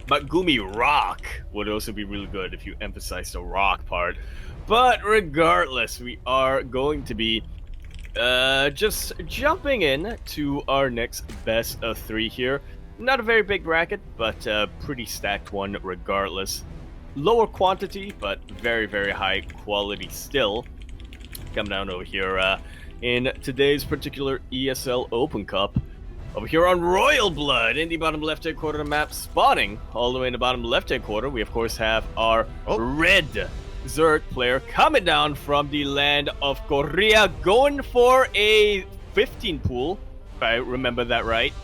But GuMiho would also be really good if you emphasize the rock part. But regardless, we are going to be just jumping in to our next best of 3 here. Not a very big bracket, but a pretty stacked one regardless. Lower quantity, but very, very high quality still. Come down over here in today's particular ESL Open Cup. Over here on Royal Blood, in the bottom left-hand corner of the map, spawning all the way in the bottom left-hand corner, we of course have our red Zerg player coming down from the land of Korea, going for a 15 pool, if I remember that right.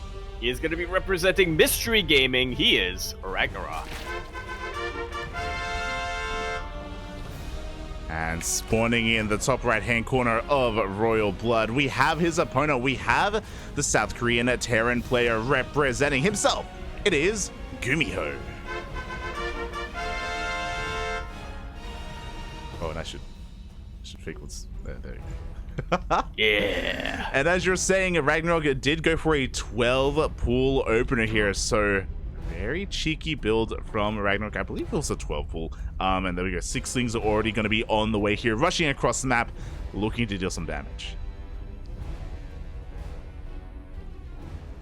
He is going to be representing Mystery Gaming. He is RagnaroK. And spawning in the top right-hand corner of Royal Blood, we have his opponent. We have the South Korean Terran player representing himself. It is GuMiho. Oh, and I should fake what's there. There you go. Yeah. And as you're saying, RagnaroK did go for a 12 pool opener here, so very cheeky build from RagnaroK. I believe it was a 12 pool. And there we go. Sixlings are already going to be on the way here, rushing across the map, looking to deal some damage.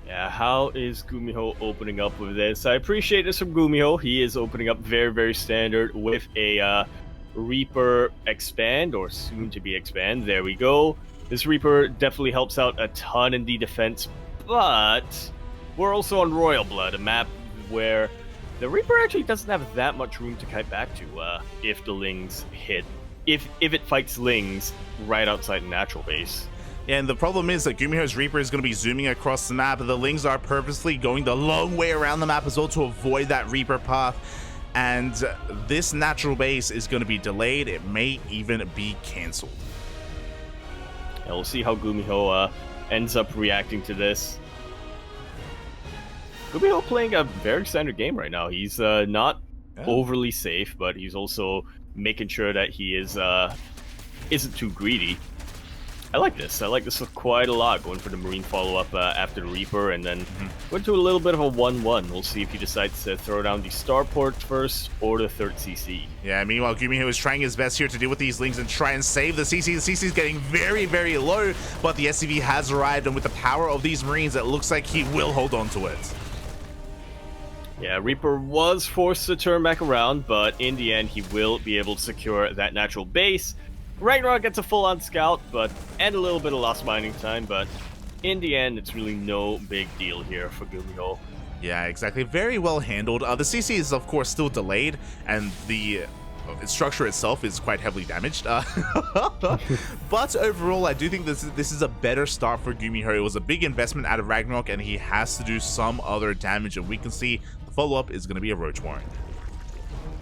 Yeah, how is GuMiho opening up with this? I appreciate this from GuMiho. He is opening up very, very standard with a Reaper expand, or soon to be expand. There we go. This Reaper definitely helps out a ton in the defense, but we're also on Royal Blood, a map where the Reaper actually doesn't have that much room to kite back to if the Lings hit. If it fights Lings right outside the natural base. And the problem is that GuMiho's Reaper is going to be zooming across the map. The Lings are purposely going the long way around the map as well to avoid that Reaper path. And this natural base is going to be delayed. It may even be cancelled. Yeah, we'll see how GuMiho ends up reacting to this. GuMiho playing a very standard game right now. He's not overly safe, but he's also making sure that he is isn't too greedy. I like this. I like this quite a lot, going for the Marine follow-up after the Reaper, and then went to a little bit of a 1-1. We'll see if he decides to throw down the Starport first or the third CC. Yeah, meanwhile, GuMiho is trying his best here to deal with these Lings and try and save the CC. The CC is getting very, very low, but the SCV has arrived, and with the power of these Marines, it looks like he will hold on to it. Yeah, Reaper was forced to turn back around, but in the end, he will be able to secure that natural base. RagnaroK gets a full-on scout, and a little bit of lost mining time, but in the end, it's really no big deal here for GuMiho. Yeah, exactly. Very well handled. The CC is, of course, still delayed, and the structure itself is quite heavily damaged. But overall, I do think this is a better start for GuMiho. It was a big investment out of RagnaroK, and he has to do some other damage, and we can see the follow-up is going to be a Roach Warren.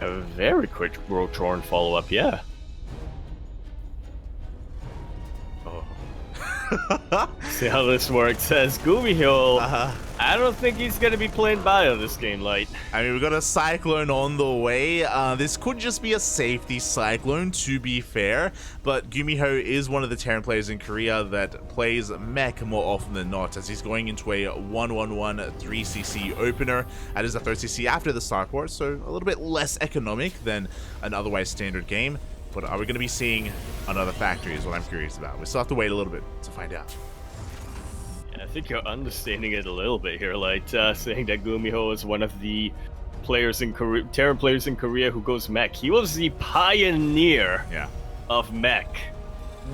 A very quick Roach Warren follow-up, yeah. See how this works. Says GuMiho. I don't think he's going to be playing bio this game, Light. I mean, we've got a Cyclone on the way. This could just be a safety Cyclone, to be fair. But GuMiho is one of the Terran players in Korea that plays mech more often than not, as he's going into a 1-1-1 3cc opener. That is the third CC after the Starport, so a little bit less economic than an otherwise standard game. But are we going to be seeing another factory is what I'm curious about. We still have to wait a little bit to find out. I think you're understating it a little bit here, like saying that GuMiho is one of the players in Korea, Terran players in Korea who goes mech. He was the pioneer of mech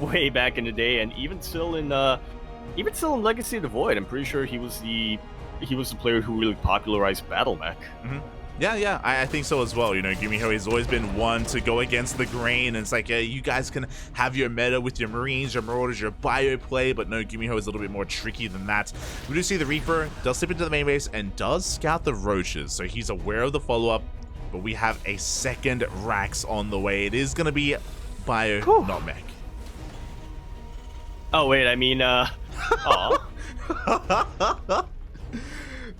way back in the day, and even still in Legacy of the Void, I'm pretty sure he was the player who really popularized battle mech. Yeah, I think so as well. You know, GuMiho has always been one to go against the grain, and it's like, yeah, you guys can have your meta with your Marines, your Marauders, your bio play, but no, GuMiho is a little bit more tricky than that. We do see the Reaper does slip into the main base and does scout the Roaches, so he's aware of the follow-up, but we have a second Rax on the way. It is going to be bio, not mech. Oh, wait, I mean, aw.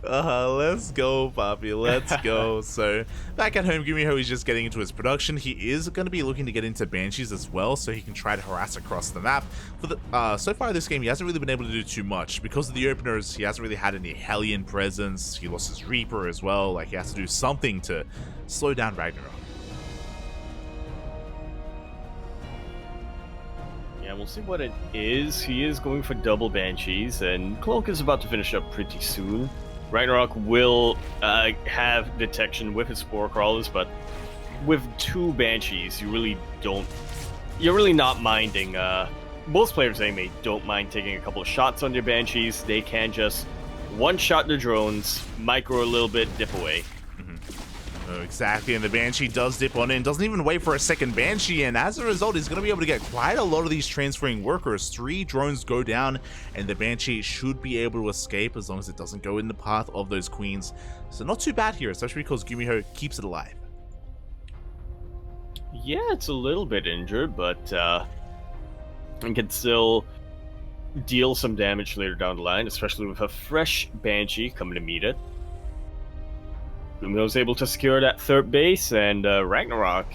Let's go, Poppy. Let's go. So, back at home, GuMiho is just getting into his production. He is going to be looking to get into Banshees as well, so he can try to harass across the map. For the so far this game, he hasn't really been able to do too much. Because of the openers, he hasn't really had any Hellion presence. He lost his Reaper as well. Like, he has to do something to slow down RagnaroK. Yeah, we'll see what it is. He is going for double Banshees, and Cloak is about to finish up pretty soon. RagnaroK will have detection with his Spore Crawlers, but with 2 Banshees, you're really not minding. Most players, anyway, don't mind taking a couple of shots on their Banshees. They can just one-shot their drones, micro a little bit, dip away. Oh, exactly, and the Banshee does dip on in, doesn't even wait for a second Banshee, and as a result, he's going to be able to get quite a lot of these transferring workers. 3 drones go down, and the Banshee should be able to escape as long as it doesn't go in the path of those queens. So not too bad here, especially because GuMiho keeps it alive. Yeah, it's a little bit injured, but it can still deal some damage later down the line, especially with a fresh Banshee coming to meet it. GuMiho was able to secure that 3rd base, and RagnaroK,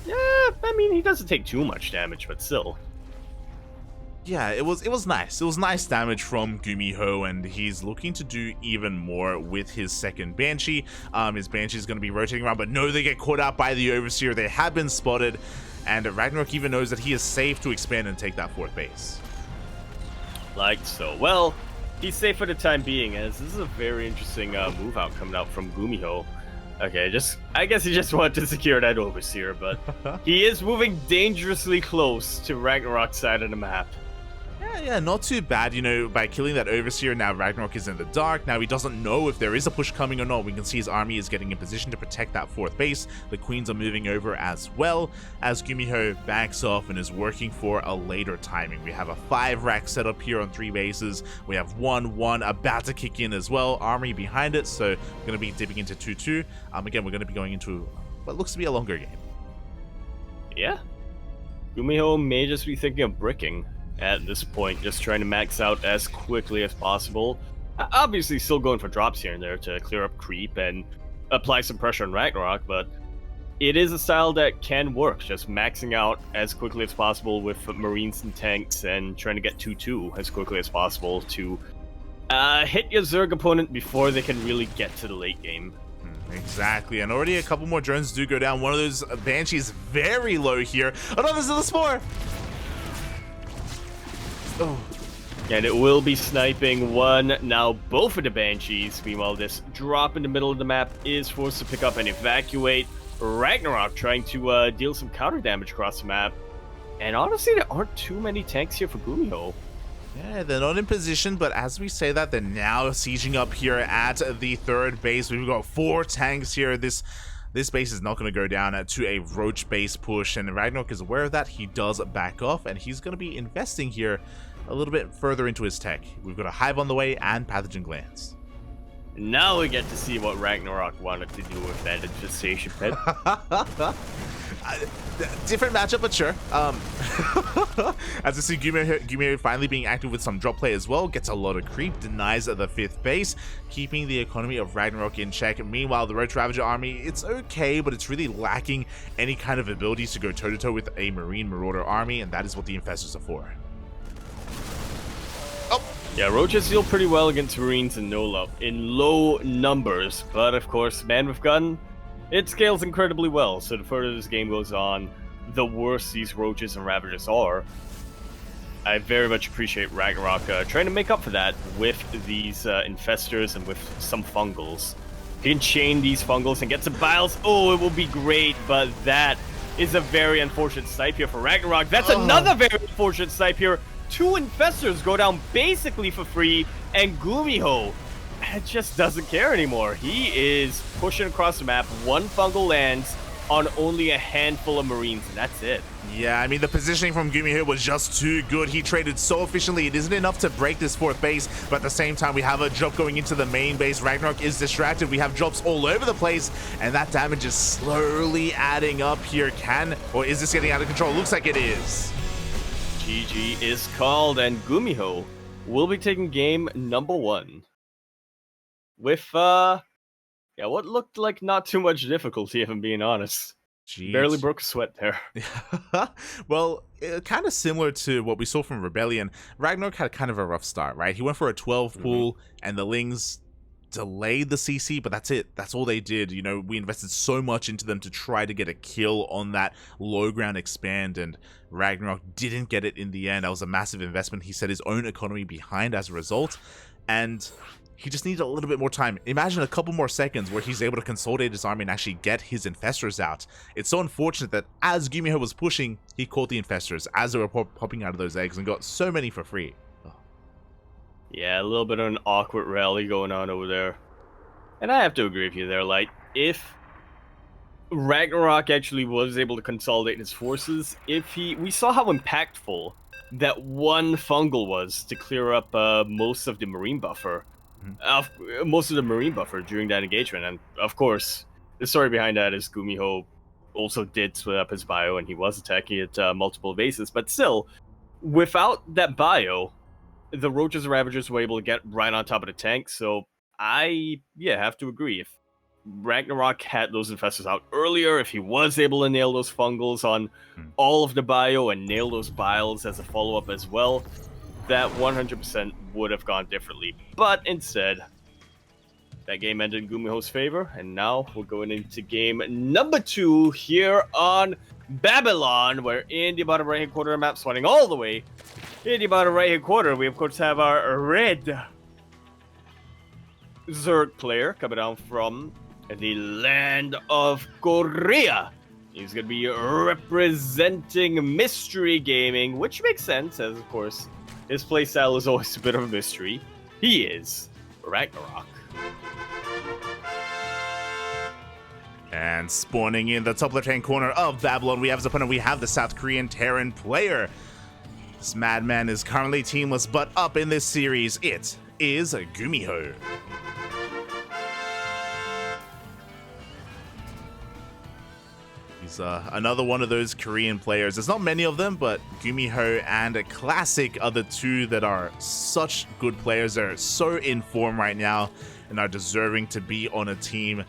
yeah, I mean, he doesn't take too much damage, but still. Yeah, it was nice. It was nice damage from GuMiho, and he's looking to do even more with his second Banshee. His Banshee is going to be rotating around, but no, they get caught out by the Overseer. They have been spotted, and RagnaroK even knows that he is safe to expand and take that 4th base. Like so. Well, he's safe for the time being, as this is a very interesting move out coming out from GuMiho. Okay, I guess he just wanted to secure that Overseer, but he is moving dangerously close to RagnaroK's side of the map. Yeah, not too bad, you know, by killing that Overseer. Now RagnaroK is in the dark. Now he doesn't know if there is a push coming or not. We can see his army is getting in position to protect that 4th base. The queens are moving over as well, as GuMiho backs off and is working for a later timing. We have a 5 rack set up here on 3 bases. We have 1-1 about to kick in as well. Army behind it, so we're going to be dipping into 2-2. Again, we're going to be going into what looks to be a longer game. Yeah. GuMiho may just be thinking of bricking at this point, just trying to max out as quickly as possible. Obviously still going for drops here and there to clear up creep and apply some pressure on RagnaroK, but it is a style that can work, just maxing out as quickly as possible with Marines and tanks and trying to get 2-2 as quickly as possible to hit your Zerg opponent before they can really get to the late game. Exactly, and already a couple more drones do go down. One of those Banshees very low here. Oh no, this is the Spore! Oh. And it will be sniping one, now both of the Banshees. Meanwhile, this drop in the middle of the map is forced to pick up and evacuate. RagnaroK trying to deal some counter damage across the map. And honestly, there aren't too many tanks here for GuMiho. Yeah, they're not in position, but as we say that, they're now sieging up here at the 3rd base. We've got 4 tanks here. This base is not going to go down to a roach base push, and RagnaroK is aware of that. He does back off, and he's going to be investing here a little bit further into his tech. We've got a Hive on the way and Pathogen Glands. Now we get to see what RagnaroK wanted to do with that infestation pet. Different matchup, but sure. As I see GuMiho finally being active with some drop play as well, gets a lot of creep, denies the 5th base, keeping the economy of RagnaroK in check. Meanwhile, the Roach Ravager army, it's okay, but it's really lacking any kind of abilities to go toe-to-toe with a Marine Marauder army, and that is what the Infestors are for. Oh! Yeah, Roaches deal pretty well against Marines in low numbers, but of course, man with gun, it scales incredibly well, so the further this game goes on, the worse these Roaches and Ravagers are. I very much appreciate RagnaroK trying to make up for that with these Infestors and with some Fungals. If you can chain these Fungals and get some Biles, oh, it will be great, but that is a very unfortunate snipe here for RagnaroK. That's another very unfortunate snipe here. 2 Infestors go down basically for free, and GuMiho just doesn't care anymore. He is pushing across the map. 1 Fungal lands on only a handful of Marines, and that's it. Yeah, I mean, the positioning from GuMiho was just too good. He traded so efficiently. It isn't enough to break this 4th base, but at the same time, we have a drop going into the main base. RagnaroK is distracted. We have drops all over the place, and that damage is slowly adding up here. Or is this getting out of control? Looks like it is. GG is called, and GuMiho will be taking game number 1. with yeah, what looked like not too much difficulty, if I'm being honest. Barely Jeez. broke a sweat there. Well, kind of similar to what we saw from Rebellion, RagnaroK had kind of a rough start, right? He went for a 12 pool, and the Lings delayed the CC, but that's it. That's all they did. You know, we invested so much into them to try to get a kill on that low ground expand, and RagnaroK didn't get it in the end. That was a massive investment. He set his own economy behind as a result, and he just needed a little bit more time. Imagine a couple more seconds where he's able to consolidate his army and actually get his infestors out. It's so unfortunate that as GuMiho was pushing, he caught the infestors as they were popping out of those eggs and got so many for free. Oh. Yeah, a little bit of an awkward rally going on over there. And I have to agree with you there, like, if RagnaroK actually was able to consolidate his forces, we saw how impactful that one fungal was to clear up most of the marine buffer. Most of the marine buffer during that engagement, and of course, the story behind that is GuMiho also did split up his bio, and he was attacking at multiple bases. But still, without that bio, the Roaches and Ravagers were able to get right on top of the tank. So I have to agree. If RagnaroK had those infestors out earlier, if he was able to nail those fungals on all of the bio and nail those biles as a follow-up as well, that 100% would have gone differently. But instead, that game ended in GuMiho's favor, and now we're going into game number 2 here on Babylon, where in the bottom right-hand corner of the map, swatting all the way in the bottom right-hand corner, we of course have our red Zerg player coming down from the land of Korea. He's going to be representing Mystery Gaming, which makes sense, as of course his playstyle is always a bit of a mystery. He is RagnaroK. And spawning in the top left-hand corner of Babylon, we have his opponent. We have the South Korean Terran player. This madman is currently teamless, but up in this series, it is GuMiho. He's another one of those Korean players. There's not many of them, but GuMiho and Classic are the two that are such good players. They're so in form right now and are deserving to be on a team.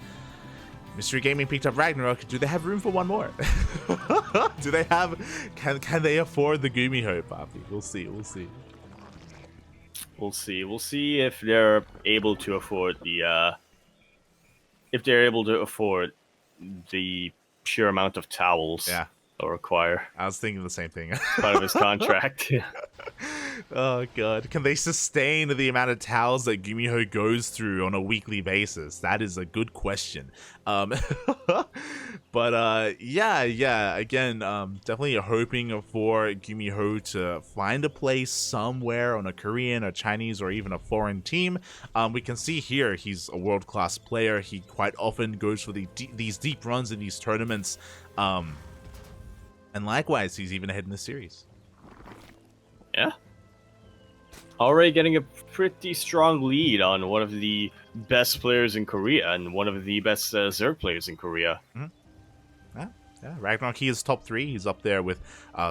Mystery Gaming picked up RagnaroK. Do they have room for one more? Do they have... Can they afford the GuMiho, Papi? We'll see. We'll see. We'll see. We'll see if they're able to afford the... if they're able to afford the sheer amount of towels they'll require. I was thinking the same thing. Part of his contract. Oh god, can they sustain the amount of towels that GuMiho goes through on a weekly basis? That is a good question. But yeah, again, definitely hoping for GuMiho to find a place somewhere on a Korean, a Chinese, or even a foreign team. We can see here he's a world-class player. He quite often goes for these deep runs in these tournaments, and likewise, he's even ahead in the series. Yeah. Already getting a pretty strong lead on one of the best players in Korea and one of the best Zerg players in Korea. Yeah, RagnaroK is top 3. He's up there with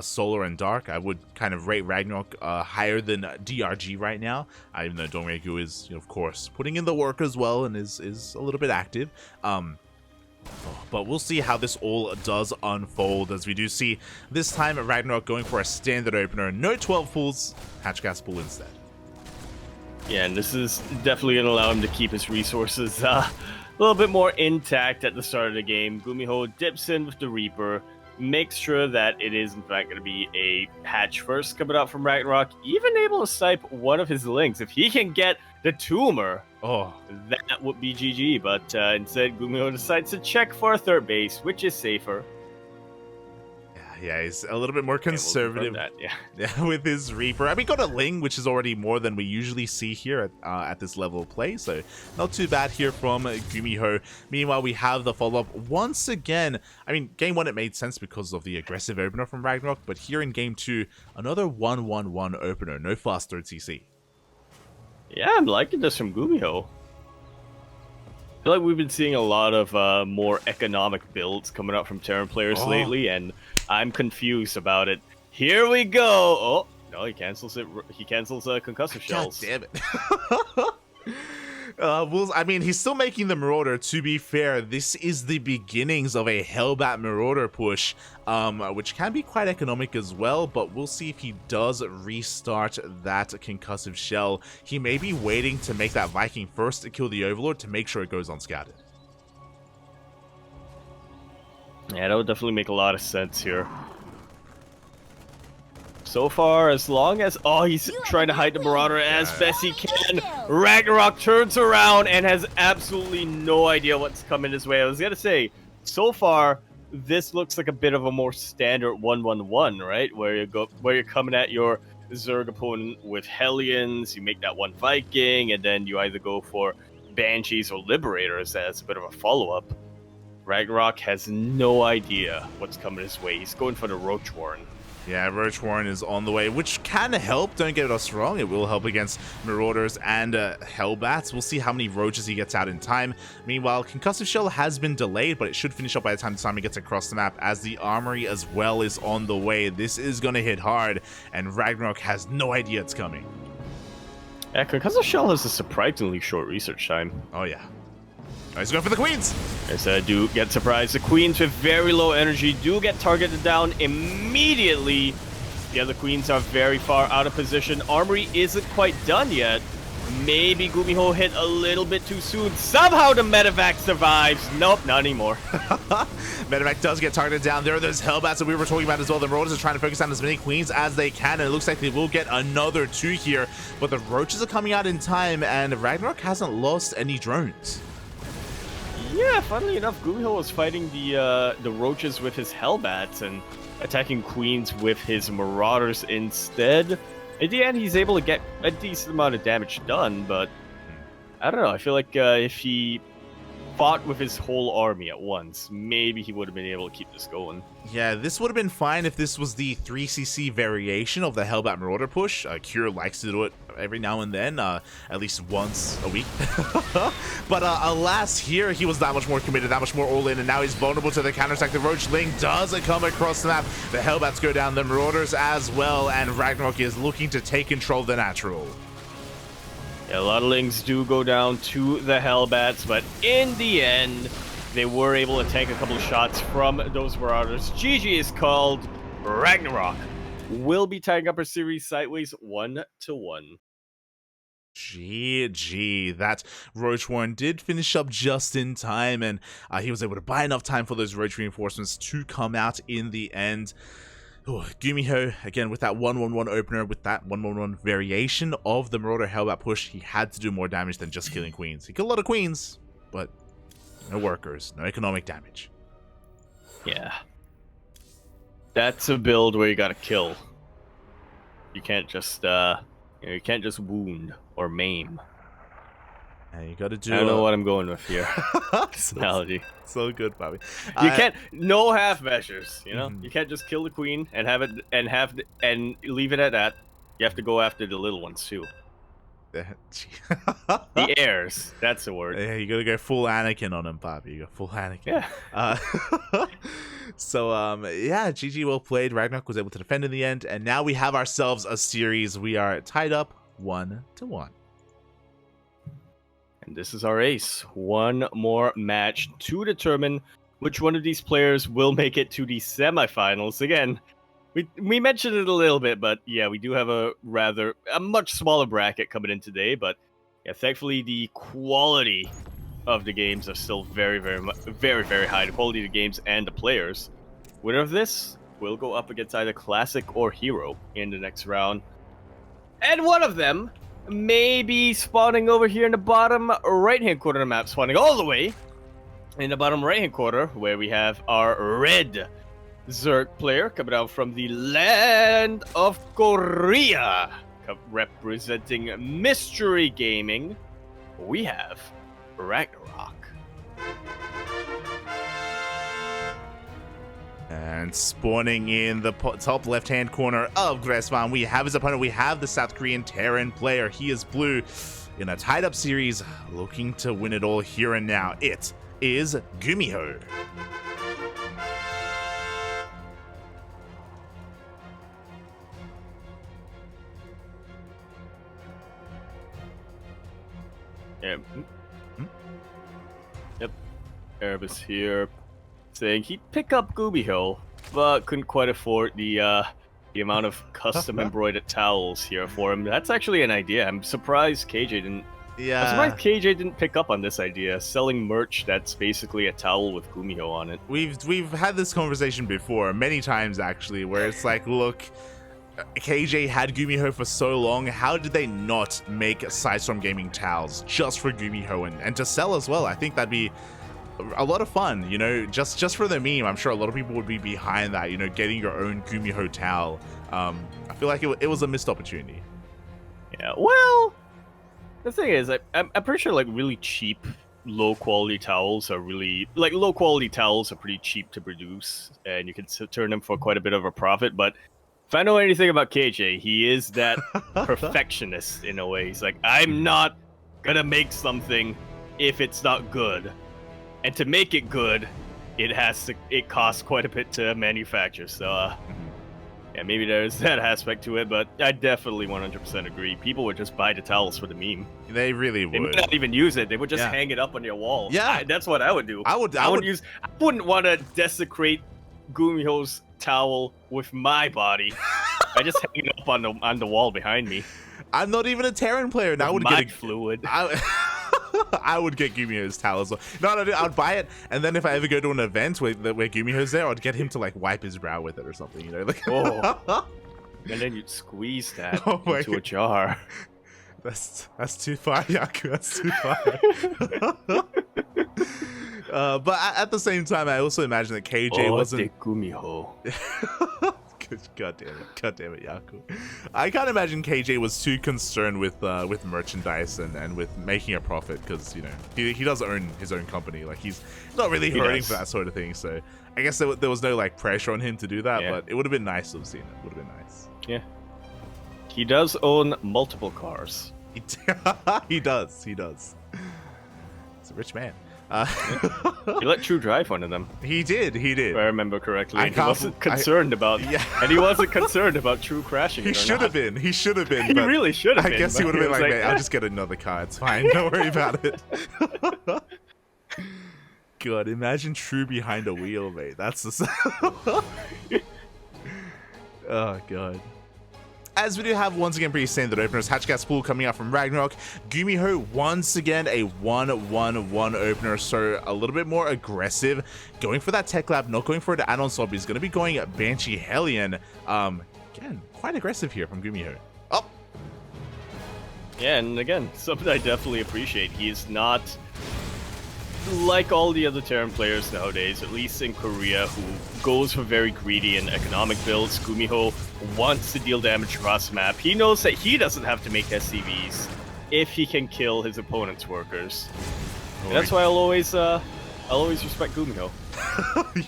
Solar and Dark. I would kind of rate RagnaroK higher than DRG right now, even though Dongregu is, of course, putting in the work as well and is a little bit active. But we'll see how this all does unfold, as we do see this time RagnaroK going for a standard opener. No 12 pools, Hatchgas pool instead. Yeah, and this is definitely going to allow him to keep his resources a little bit more intact at the start of the game. GuMiho dips in with the Reaper, makes sure that it is in fact going to be a hatch first coming out from RagnaroK, even able to snipe one of his links. If he can get the tumor, that would be GG, but instead GuMiho decides to check for a third base, which is safer. Yeah, he's a little bit more conservative with his Reaper. I mean, got a Ling, which is already more than we usually see here at this level of play, so not too bad here from GuMiho. Meanwhile, we have the follow-up once again. I mean, game 1 it made sense because of the aggressive opener from RagnaroK, but here in game 2, another 1-1-1 opener, no fast third CC. Yeah, I'm liking this from GuMiho. I feel like we've been seeing a lot of more economic builds coming out from Terran players lately, and I'm confused about it. Here we go! Oh, no, he cancels it. He cancels concussive shells. God damn it. I mean, he's still making the Marauder. To be fair, this is the beginnings of a Hellbat Marauder push, which can be quite economic as well, but we'll see if he does restart that concussive shell. He may be waiting to make that Viking first to kill the Overlord to make sure it goes unscattered. Yeah, that would definitely make a lot of sense here. So far, as long as... Oh, he's trying to hide the Marauder as best he can. RagnaroK turns around and has absolutely no idea what's coming his way. I was going to say, so far, this looks like a bit of a more standard 1-1-1, right? Where you're coming at your Zerg opponent with Hellions, you make that one Viking, and then you either go for Banshees or Liberators as a bit of a follow-up. RagnaroK has no idea what's coming his way. He's going for the Roach Warren. Yeah, Roach Warren is on the way, which can help. Don't get us wrong. It will help against Marauders and Hellbats. We'll see how many Roaches he gets out in time. Meanwhile, Concussive Shell has been delayed, but it should finish up by the time Simon gets across the map, as the Armory as well is on the way. This is going to hit hard, and RagnaroK has no idea it's coming. Yeah, Concussive Shell has a surprisingly short research time. Oh, yeah. He's going for the Queens. Yes, I do get surprised. The Queens with very low energy do get targeted down immediately. The other Queens are very far out of position. Armory isn't quite done yet. Maybe GuMiho hit a little bit too soon. Somehow the Medevac survives. Nope, not anymore. Medevac does get targeted down. There are those Hellbats that we were talking about as well. The Marauders are trying to focus on as many Queens as they can, and it looks like they will get another 2 here. But the Roaches are coming out in time, and RagnaroK hasn't lost any drones. Yeah, funnily enough, GuMiho was fighting the Roaches with his Hellbats and attacking Queens with his Marauders instead. In the end, he's able to get a decent amount of damage done, but I don't know. I feel like if he fought with his whole army at once, maybe he would have been able to keep this going. Yeah, this would have been fine if this was the 3cc variation of the Hellbat Marauder push. Cure likes to do it every now and then, at least once a week. But alas, here he was that much more committed, that much more all-in, and now he's vulnerable to the counterattack. The Roachling does come across the map. The Hellbats go down, the Marauders as well, and RagnaroK is looking to take control of the natural. Yeah, a lot of Lings do go down to the Hellbats, but in the end, they were able to tank a couple of shots from those Marauders. GG is called. RagnaroK will be tying up our series sideways 1-1. GG. That Roach Warren did finish up just in time, and he was able to buy enough time for those Roach reinforcements to come out in the end. Ooh, GuMiho, again, with that 1-1-1 opener, with that 1-1-1 variation of the Marauder Hellbat push, he had to do more damage than just killing Queens. He killed a lot of Queens, but no workers, no economic damage. Yeah. That's a build where you gotta kill. You can't just, you can't just wound or maim. And you gotta do... I don't know what I'm going with here. Analogy. So good, Bobby. You can't... No half measures, you know? You can't just kill the queen and have it... And leave it at that. You have to go after the little ones, too. The heirs. That's the word. Yeah, you gotta go full Anakin on him, Bobby. You go full Anakin. Yeah. Yeah, GG, well played. RagnaroK was able to defend in the end, and now we have ourselves a series. We are tied up 1-1. And this is our ace. One more match to determine which one of these players will make it to the semifinals. Again, we mentioned it a little bit, but yeah, we do have a much smaller bracket coming in today. But yeah, thankfully the quality of the games are still very, very high. The quality of the games and the players. Winner of this will go up against either Classic or Hero in the next round. And one of them maybe spawning over here in the bottom right-hand corner of the map, spawning all the way in the bottom right-hand corner, where we have our red Zerg player coming out from the land of Korea, representing Mystery Gaming. We have RagnaroK. And spawning in the top left-hand corner of Gressman, we have his opponent. We have the South Korean Terran player. He is blue in a tied-up series, looking to win it all here and now. It is GuMiho. Yeah. Hmm? Yep. Erebus here saying he'd pick up GuMiho, but couldn't quite afford the amount of custom embroidered towels here for him. That's actually an idea. I'm surprised KJ didn't. I'm surprised Yeah, KJ didn't pick up on this idea, selling merch that's basically a towel with GuMiho on it. we've had this conversation before, many times actually, where it's like, look, KJ had GuMiho for so long. How did they not make Sidestorm Gaming towels just for GuMiho and to sell as well? I think that'd be a lot of fun, you know, just for the meme. I'm sure a lot of people would be behind that, you know, getting your own GuMiho towel. I feel like it was a missed opportunity. Yeah, well, the thing is, I'm pretty sure like really cheap, low quality towels are really like low quality towels are pretty cheap to produce, and you can turn them for quite a bit of a profit. But if I know anything about KJ, he is that perfectionist in a way. He's like, I'm not gonna make something if it's not good, and to make it good, it costs quite a bit to manufacture. So yeah, maybe there's that aspect to it, but I definitely 100% agree. People would just buy the towels for the meme. They really They would. might not even use it. They would just Yeah. hang it up on their wall. Yeah. That's what I would do. I would use. I wouldn't want to desecrate GuMiho's towel with my body. I just hang it up on the wall behind me. I'm not even a Terran player, and I would my get fluid. I would get GuMiho's towel as well. No, I'd buy it, and then if I ever go to an event where GuMiho's there, I'd get him to like wipe his brow with it or something, you know? Like, Oh. And then you'd squeeze that into a jar. That's too far, Yaku. That's too far. But at the same time, I also imagine that KJ wasn't. GuMiho. God damn it, Yaku. I can't imagine KJ was too concerned with merchandise and with making a profit, because you know he does own his own company. Like he's not really hurting for that sort of thing. So I guess there was no like pressure on him to do that. Yeah. But it would have been nice to have seen it. Would have been nice. Yeah. He does own multiple cars. He does. He's a rich man. He let True drive one of them. He did. If I remember correctly. He wasn't concerned about. Yeah. And he wasn't concerned about True crashing. He should have been. He should have been. He really should have been. I guess he would have been like, "Mate, I'll just get another car. It's fine. Don't worry about it." God, imagine True behind a wheel, mate. That's the. Oh God. As we do have once again pretty standard openers, Hatchcat's Pool coming out from RagnaroK. GuMiho once again a 1-1-1 opener, so a little bit more aggressive. Going for that Tech Lab, not going for the add-on swap. He's going to be going Banshee Hellion. Again, quite aggressive here from GuMiho. Oh! Yeah, and again, something I definitely appreciate. He is not like all the other Terran players nowadays, at least in Korea, who goes for very greedy and economic builds. GuMiho wants to deal damage across the map. He knows that he doesn't have to make SCVs if he can kill his opponent's workers. And that's why I'll always respect GuMiho.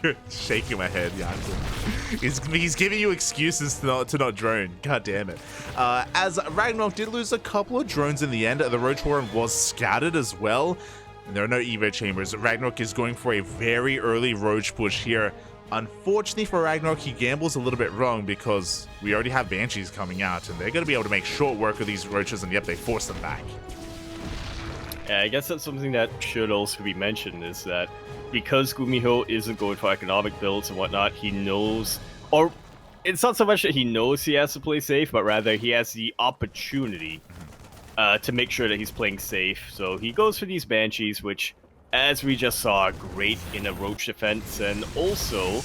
You're shaking my head, Yaku. He's giving you excuses to not drone. God damn it. As RagnaroK did lose a couple of drones in the end, the Roach Warren was scouted as well. And there are no Evo chambers. RagnaroK is going for a very early Roach push here. Unfortunately for RagnaroK, he gambles a little bit wrong because we already have Banshees coming out, and they're going to be able to make short work of these Roaches, and yep, they force them back. Yeah, I guess that's something that should also be mentioned, is that because GuMiho isn't going for economic builds and whatnot, he knows, or it's not so much that he knows he has to play safe, but rather he has the opportunity to make sure that he's playing safe. So he goes for these Banshees, which, as we just saw, are great in a Roach defense, and also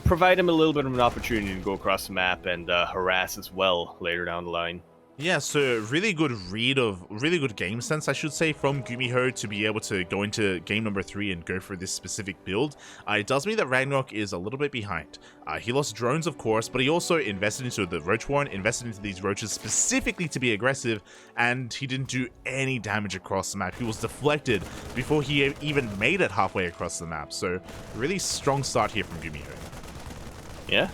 provide him a little bit of an opportunity to go across the map and harass as well later down the line. Yeah, so really good game sense, I should say, from GuMiho to be able to go into game number 3 and go for this specific build. It does mean that RagnaroK is a little bit behind. He lost drones, of course, but he also invested into the Roach Warren, invested into these Roaches specifically to be aggressive, and he didn't do any damage across the map. He was deflected before he even made it halfway across the map, so really strong start here from GuMiho. Yeah.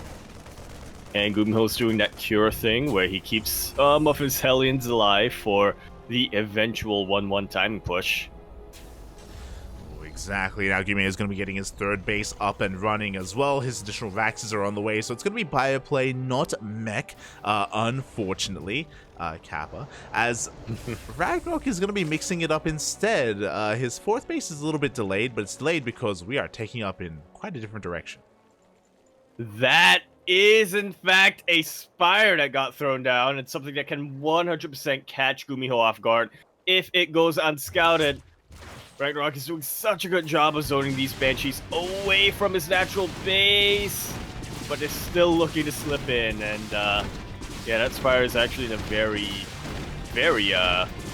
And GuMiho's doing that cure thing where he keeps some of his Hellions alive for the eventual 1-1 timing push. We Exactly. Now GuMiho is going to be getting his third base up and running as well. His additional Vaxes are on the way, so it's going to be bioplay, not mech, unfortunately, Kappa, as RagnaroK is going to be mixing it up instead. His fourth base is a little bit delayed, but it's delayed because we are taking up in quite a different direction. That is, in fact, a Spire that got thrown down. It's something that can 100% catch GuMiho off guard if it goes unscouted. RagnaroK is doing such a good job of zoning these Banshees away from his natural base, but they're still looking to slip in, and yeah, that Spire is actually in a very, very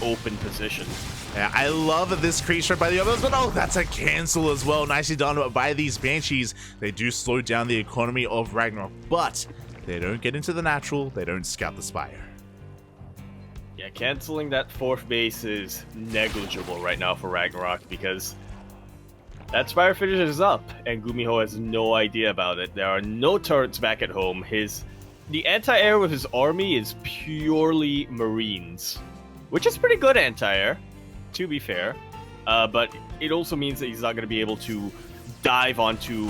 open position. Yeah, I love this creature by the others, but oh, that's a cancel as well. Nicely done by these Banshees. They do slow down the economy of RagnaroK, but they don't get into the natural, they don't scout the Spire. Yeah, canceling that fourth base is negligible right now for RagnaroK because that Spire finishes up, and GuMiho has no idea about it. There are no turrets back at home. The anti-air with his army is purely Marines, which is pretty good anti-air, to be fair. But it also means that he's not going to be able to dive into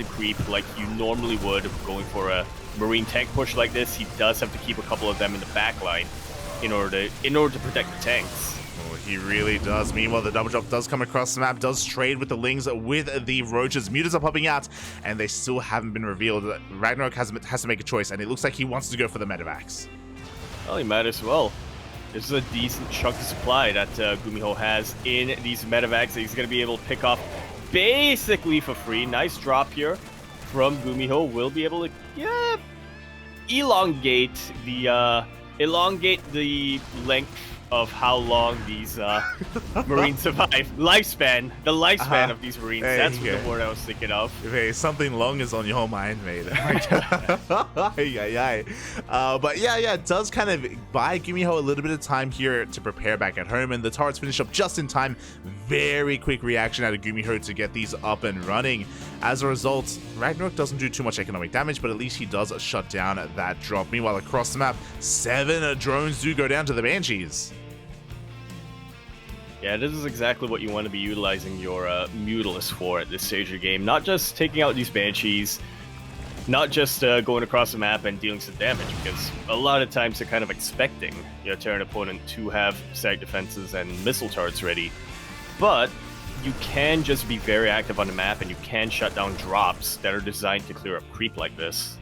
creep like you normally would going for a Marine tank push like this. He does have to keep a couple of them in the back line in order to protect the tanks. Oh, he really does. Meanwhile, the double drop does come across the map, does trade with the Lings, with the Roaches. Mutas are popping out, and they still haven't been revealed. RagnaroK has to make a choice, and it looks like he wants to go for the Medivacs. Well, he might as well. This is a decent chunk of supply that GuMiho has in these Medivacs that he's going to be able to pick up basically for free. Nice drop here from GuMiho. Will be able to elongate the length of how long these Marines survive. The lifespan of these Marines. That's what the word I was thinking of. Hey, something long is on your mind, mate. But yeah, it does kind of buy GuMiho a little bit of time here to prepare back at home, and the turrets finish up just in time. Very quick reaction out of GuMiho to get these up and running. As a result, RagnaroK doesn't do too much economic damage, but at least he does shut down that drop. Meanwhile, across the map, 7 drones do go down to the Banshees. Yeah, this is exactly what you want to be utilizing your Mutalisk for at this stage of the game. Not just taking out these Banshees, not just going across the map and dealing some damage, because a lot of times they're kind of expecting your Terran opponent to have static defenses and missile turrets ready. But you can just be very active on the map, and you can shut down drops that are designed to clear up creep like this.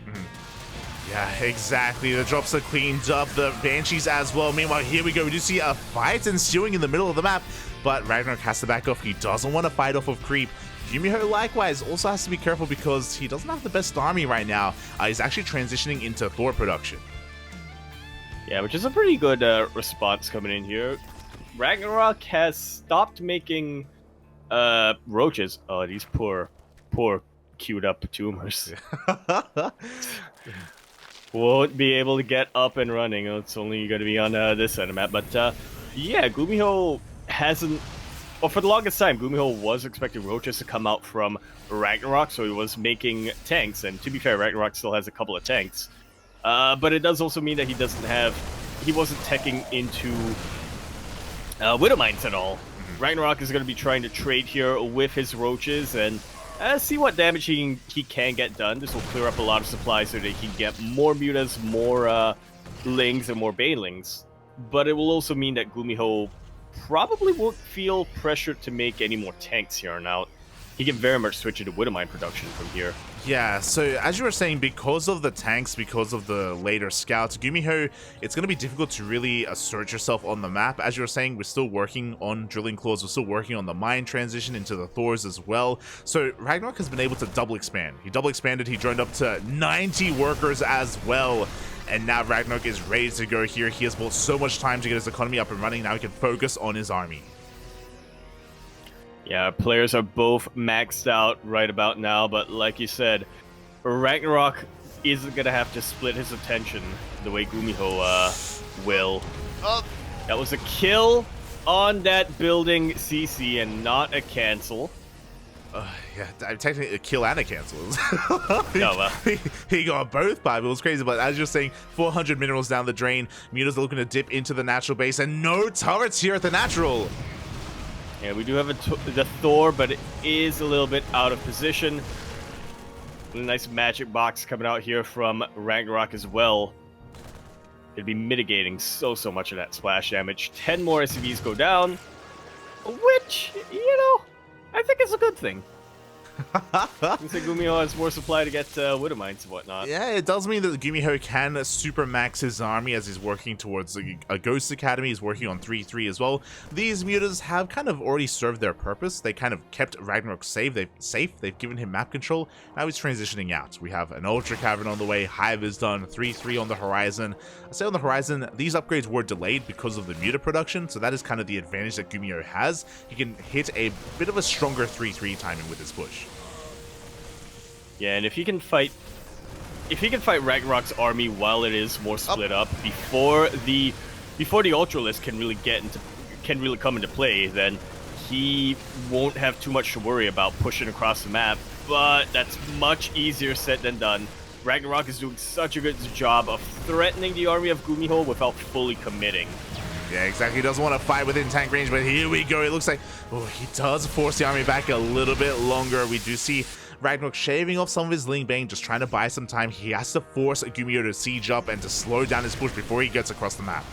Yeah, exactly. The drops are cleaned up, the Banshees as well. Meanwhile, here we go. We do see a fight ensuing in the middle of the map, but RagnaroK has to back off. He doesn't want to fight off of creep. GuMiho, likewise, also has to be careful because he doesn't have the best army right now. He's actually transitioning into Thor production. Yeah, which is a pretty good response coming in here. RagnaroK has stopped making roaches. Oh, these poor queued up tumors. Won't be able to get up and running. It's only going to be on this side of the map. But yeah, GuMiho hasn't... Well, for the longest time, GuMiho was expecting roaches to come out from RagnaroK, so he was making tanks. And to be fair, RagnaroK still has a couple of tanks. But it does also mean that he wasn't teching into Widow Mines at all. RagnaroK is going to be trying to trade here with his roaches and see what damage he can get done. This will clear up a lot of supplies so that he can get more Mutas, more Lings, and more Banelings. But it will also mean that GuMiho probably won't feel pressured to make any more tanks here on out. He can very much switch into Widowmine production from here. Yeah, so as you were saying, because of the tanks, because of the later scouts, GuMiho, it's going to be difficult to really assert yourself on the map. As you were saying, we're still working on Drilling Claws, we're still working on the mine transition into the Thors as well. So RagnaroK has been able to double expand. He double expanded, he joined up to 90 workers as well. And now RagnaroK is ready to go here. He has bought so much time to get his economy up and running. Now he can focus on his army. Yeah, players are both maxed out right about now, but like you said, RagnaroK isn't going to have to split his attention the way GuMiho will. Oh. That was a kill on that building CC and not a cancel. Yeah, technically a kill and a cancel. No, he got both, but it was crazy. But as you're saying, 400 minerals down the drain. Mutas are looking to dip into the natural base, and no turrets here at the natural. Yeah, we do have the Thor, but it is a little bit out of position. A nice magic box coming out here from RagnaroK as well. It'd be mitigating so much of that splash damage. 10 more SCVs go down, which, you know, I think is a good thing. Seems like GuMiho has more supply to get Widow Mines and whatnot. Yeah, it does mean that GuMiho can super max his army as he's working towards a Ghost Academy. He's working on 3-3 as well. These mutas have kind of already served their purpose. They kind of kept RagnaroK safe. They've given him map control. Now he's transitioning out. We have an Ultra Cavern on the way. Hive is done. 3-3 on the horizon. I say on the horizon, these upgrades were delayed because of the muta production, so that is kind of the advantage that GuMiho has. He can hit a bit of a stronger 3-3 timing with his push. Yeah, and if he can fight RagnaroK's army while it is more split up before the Ultralisk can really come into play, then he won't have too much to worry about pushing across the map. But that's much easier said than done. RagnaroK is doing such a good job of threatening the army of GuMiho without fully committing. Yeah, exactly. He doesn't want to fight within tank range, but here we go. It looks like, oh, he does force the army back a little bit longer. We do see RagnaroK shaving off some of his Ling Bane, just trying to buy some time. He has to force GuMiho to siege up and to slow down his push before he gets across the map.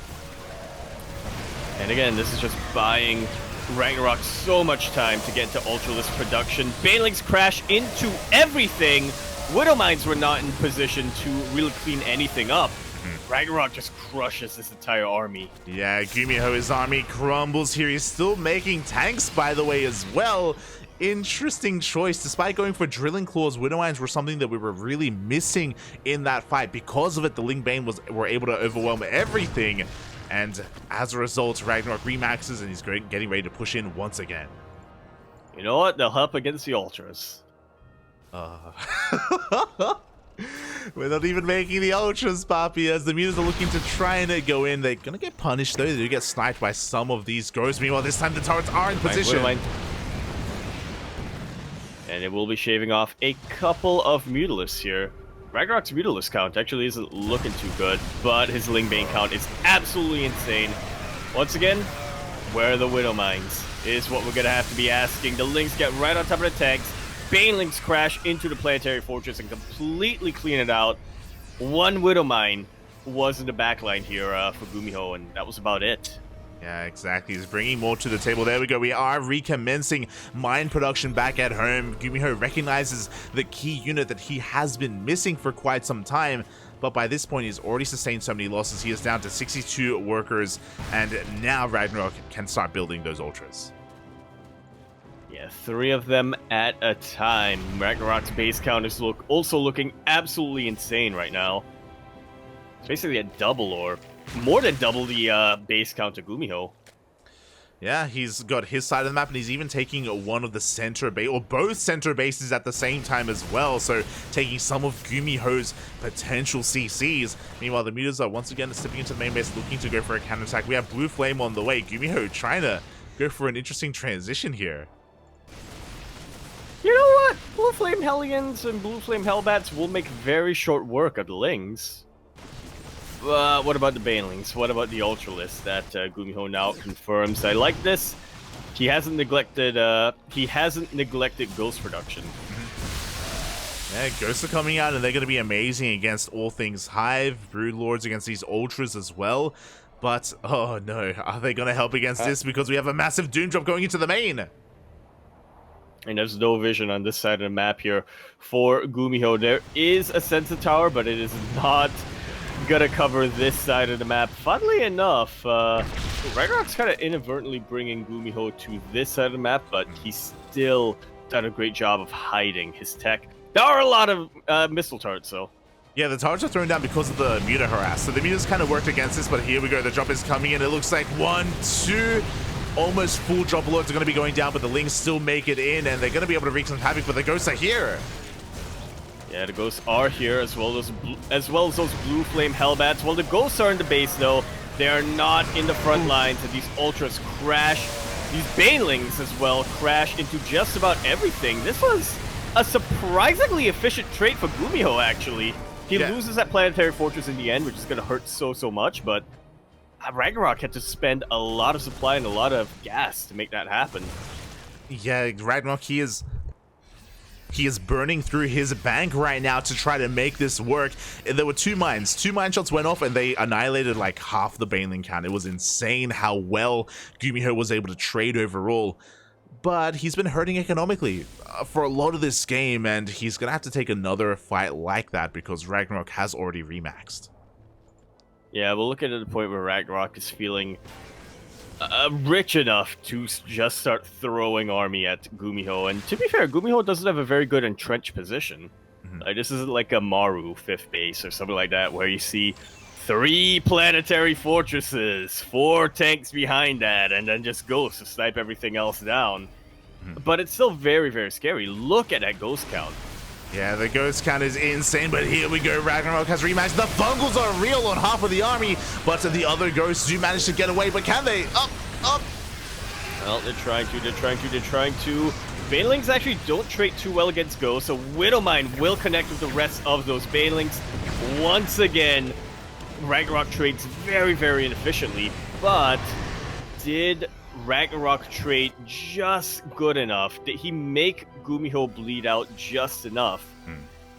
And again, this is just buying RagnaroK so much time to get into Ultralisk production. Banelings crash into everything. Widow Mines were not in position to really clean anything up. RagnaroK just crushes this entire army. Yeah, GuMiho, his army crumbles here. He's still making tanks, by the way, as well. Interesting choice. Despite going for Drilling Claws, Widow Mines were something that we were really missing in that fight. Because of it, the Ling Bane were able to overwhelm everything. And as a result, RagnaroK remaxes and he's getting ready to push in once again. You know what? They'll help against the Ultras. We're not even making the Ultras, Papi, as the mutas are looking to try and go in. They're going to get punished, though. They do get sniped by some of these ghosts. Meanwhile, this time the turrets are in position. And it will be shaving off a couple of Mutalisks here. RagnaroK's Mutalisk count actually isn't looking too good, but his Ling Bane count is absolutely insane. Once again, where are the Widow Mines? Is what we're going to have to be asking. The Lings get right on top of the tanks. Banelings crash into the Planetary Fortress and completely clean it out. One Widow Mine was in the backline here for GuMiho, and that was about it. Yeah, exactly. He's bringing more to the table. There we go. We are recommencing mine production back at home. GuMiho recognizes the key unit that he has been missing for quite some time. But by this point, he's already sustained so many losses. He is down to 62 workers. And now RagnaroK can start building those Ultras. Yeah, 3 of them at a time. RagnaroK's base count is also looking absolutely insane right now. It's basically a double or more than double the base count of GuMiho. Yeah, he's got his side of the map, and he's even taking one of the center base, or both center bases at the same time as well, so taking some of GuMiho's potential CCs. Meanwhile, the mutas are once again stepping into the main base, looking to go for a counterattack. We have Blue Flame on the way. GuMiho trying to go for an interesting transition here. You know what? Blue Flame Hellions and Blue Flame Hellbats will make very short work of the Lings. What about the Banelings? What about the Ultralisk that GuMiho now confirms? I like this. He hasn't neglected Ghost production. Yeah, Ghosts are coming out and they're going to be amazing against all things Hive, Broodlords against these Ultras as well. But, oh no, are they going to help against this? Because we have a massive Doom Drop going into the main. And there's no vision on this side of the map here for GuMiho. There is a sensor tower, but it is not gonna cover this side of the map. Funnily enough, RagnaroK's kind of inadvertently bringing GuMiho to this side of the map, but he's still done a great job of hiding his tech. There are a lot of missile turrets, though. Yeah, the turrets are thrown down because of the muta harass. So the mutas kind of worked against this, but here we go. The drop is coming in. It looks like 1, 2... almost full drop alerts are going to be going down, but the Lings still make it in, and they're going to be able to wreak some havoc, but the Ghosts are here. Yeah, the Ghosts are here, as well as those Blue Flame Hellbats. Well, the Ghosts are in the base, though. They are not in the front lines, and these Ultras crash. These Banelings, as well, crash into just about everything. This was a surprisingly efficient trade for GuMiho, actually. He loses that Planetary Fortress in the end, which is going to hurt so much, but RagnaroK had to spend a lot of supply and a lot of gas to make that happen. Yeah, RagnaroK, he is burning through his bank right now to try to make this work. And there were two mine shots went off and they annihilated like half the Baneling count. It was insane how well GuMiho was able to trade overall. But he's been hurting economically for a lot of this game, and he's gonna have to take another fight like that because RagnaroK has already remaxed. Yeah, we'll look at the point where RagnaroK is feeling rich enough to just start throwing army at GuMiho. And to be fair, GuMiho doesn't have a very good entrenched position. Like, this isn't like a Maru 5th base or something like that, where you see 3 planetary fortresses, 4 tanks behind that, and then just ghosts to snipe everything else down. But it's still very, very scary. Look at that ghost count. Yeah, the ghost count is insane, but here we go. RagnaroK has rematched. The fungals are real on half of the army, but the other ghosts do manage to get away. But can they? Up. Well, they're trying to. Banelings actually don't trade too well against ghosts, so Widowmine will connect with the rest of those Banelings. Once again, RagnaroK trades very, very inefficiently, but did RagnaroK trade just good enough? Did he make GuMiho bleed out just enough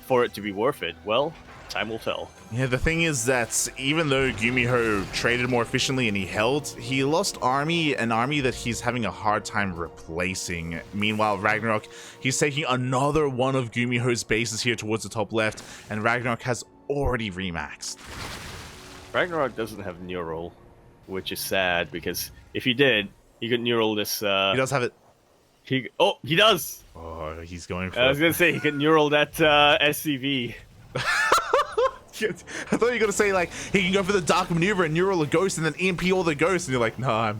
for it to be worth it? Well, time will tell. Yeah, the thing is that even though GuMiho traded more efficiently and he lost an army that he's having a hard time replacing. Meanwhile, RagnaroK, he's taking another one of GuMiho's bases here towards the top left, and RagnaroK has already remaxed. RagnaroK doesn't have Neural, which is sad, because if he did, he could Neural this. He does have it. He does! Oh, he's going for I was going to say, he could Neural that SCV. I thought you were going to say, like, he can go for the Dark Maneuver and Neural a ghost and then EMP all the ghosts, and you're like, no,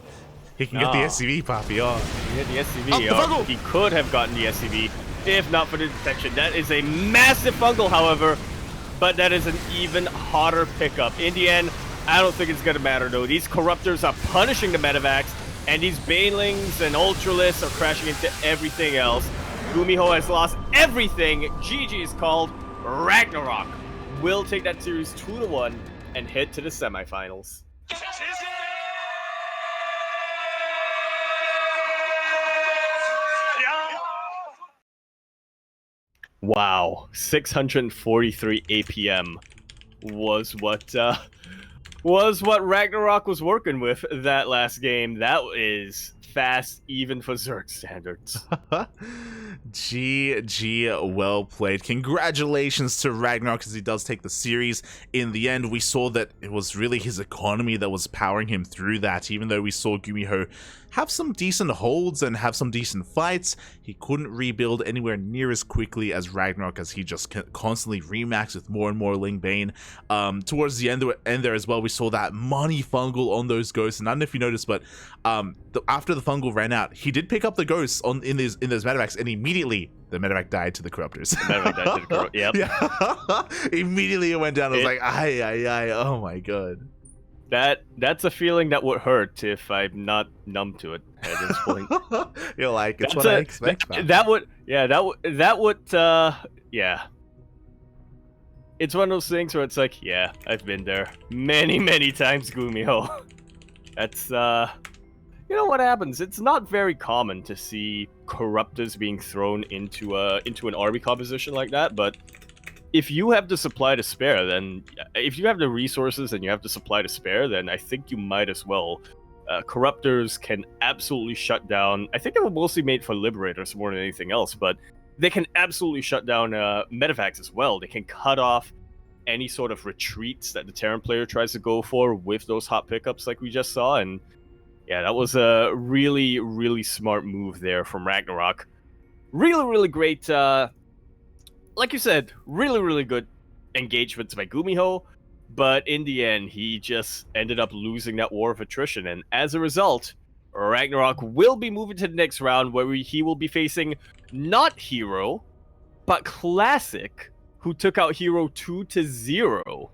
he can get the SCV, Papi. Oh. He had the SCV. He could have gotten the SCV if not for the detection. That is a massive fungal, however, but that is an even hotter pickup. In the end, I don't think it's going to matter, though. These Corruptors are punishing the Medivacs, and these Banelings and Ultralists are crashing into everything else. GuMiho has lost everything. GG is called. RagnaroK will take that series 2-1 and head to the semifinals. Wow, 643 APM was what RagnaroK was working with that last game. That is fast, even for Zerg standards. GG, well played. Congratulations to RagnaroK as he does take the series. In the end, we saw that it was really his economy that was powering him through that. Even though we saw GuMiho have some decent holds and have some decent fights, he couldn't rebuild anywhere near as quickly as RagnaroK, as he just constantly remaxed with more and more Ling Bane. Towards the end there as well, we saw that money fungal on those ghosts, and I don't know if you noticed, but after the fungal ran out, he did pick up the ghosts in those Medivacs, and immediately the Medivac died to the Corruptors. The Medivac died to the Corruptors. Yep. Yeah. Immediately it went down. I was like, ay, oh my god. That's a feeling that would hurt if I'm not numb to it at this point. You're like, it's what I expect. Yeah. It's one of those things where it's like, yeah, I've been there many times, GuMiho. That's you know what happens? It's not very common to see Corruptors being thrown into an army composition like that, but if you have the supply to spare, then if you have the resources and you have the supply to spare, then I think you might as well. Corruptors can absolutely shut down. I think they were mostly made for Liberators more than anything else, but they can absolutely shut down Medivacs as well. They can cut off any sort of retreats that the Terran player tries to go for with those hot pickups like we just saw. And yeah, that was a really smart move there from RagnaroK. Really great. Like you said, really good engagements by GuMiho, but in the end, he just ended up losing that war of attrition, and as a result, RagnaroK will be moving to the next round, where he will be facing not Hero, but Classic, who took out Hero 2-0.